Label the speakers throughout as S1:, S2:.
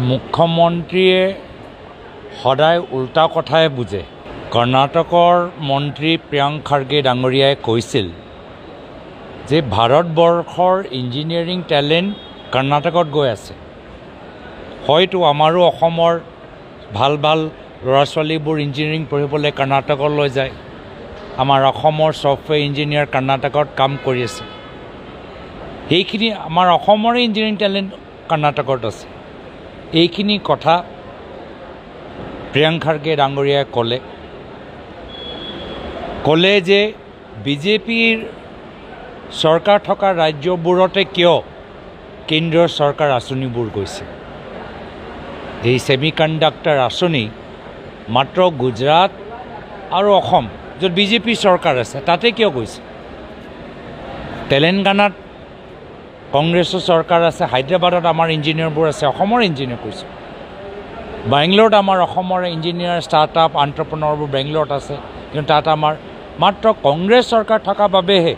S1: মুখ্যমন্ত্ৰীয়ে সদায় উল্টা কথাই বুজে। কৰ্ণাটকৰ মন্ত্ৰী প্ৰিয়ংক খাৰ্গে ডাঙৰীয়াই কৈছিল যে ভাৰতবৰ্ষৰ ইঞ্জিনিয়াৰিং টেলেণ্ট কৰ্ণাটকত গৈ আছে। হয়তো আমাৰো অসমৰ ভাল ভাল ল'ৰা ছোৱালীবোৰ ইঞ্জিনিয়াৰিং পঢ়িবলৈ কৰ্ণাটকলৈ যায়। আমাৰ অসমৰ ছফ্টৱেৰ ইঞ্জিনিয়াৰ কৰ্ণাটকত কাম কৰি আছে। সেইখিনি আমাৰ অসমৰে ইঞ্জিনিয়াৰিং টেলেণ্ট কৰ্ণাটকত আছে। এইখিনি কথা প্ৰিয়ংক খাৰ্গে ডাঙৰীয়াই ক'লে যে বিজেপিৰ চৰকাৰ থকা ৰাজ্যবোৰতে কিয় কেন্দ্ৰীয় চৰকাৰ আঁচনিবোৰ গৈছে। এই ছেমি কণ্ডাক্টৰ আঁচনি মাত্ৰ গুজৰাট আৰু অসম, য'ত বিজেপি চৰকাৰ আছে, তাতে কিয় গৈছে। তেলেংগানাত কংগ্ৰেছৰ চৰকাৰ আছে, হায়দৰাবাদত আমাৰ ইঞ্জিনিয়াৰবোৰ আছে, অসমৰ ইঞ্জিনিয়াৰ কৈছোঁ। বেংগলোৰত আমাৰ অসমৰ ইঞ্জিনিয়াৰ ষ্টাৰ্টআপ এণ্টাৰপ্ৰনৰবোৰ বেংগলোৰত আছে, কিন্তু তাত আমাৰ মাত্ৰ কংগ্ৰেছ চৰকাৰ থকা বাবেহে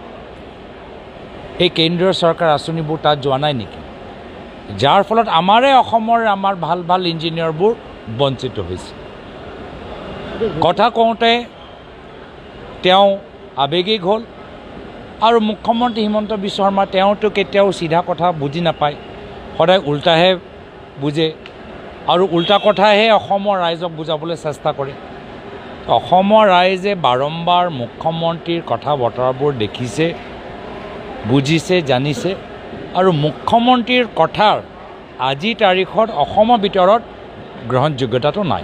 S1: এই কেন্দ্ৰীয় চৰকাৰ আঁচনিবোৰ তাত যোৱা নাই নেকি, যাৰ ফলত আমাৰ ভাল ভাল ইঞ্জিনিয়াৰবোৰ বঞ্চিত হৈছে। কথা কওঁতে তেওঁ আৱেগিক হ'ল আৰু মুখ্যমন্ত্ৰী হিমন্ত বিশ্ব শৰ্মা তেওঁতো কেতিয়াও চিধা কথা বুজি নাপায়, সদায় উল্টাহে বুজে আৰু উল্টা কথাহে অসমৰ ৰাইজক বুজাবলৈ চেষ্টা কৰে। অসমৰ ৰাইজে বাৰম্বাৰ মুখ্যমন্ত্ৰীৰ কথা বতৰাবোৰ দেখিছে, বুজিছে, জানিছে আৰু মুখ্যমন্ত্ৰীৰ কথাৰ আজিৰ তাৰিখত অসমৰ ভিতৰত গ্ৰহণযোগ্যতাটো নাই।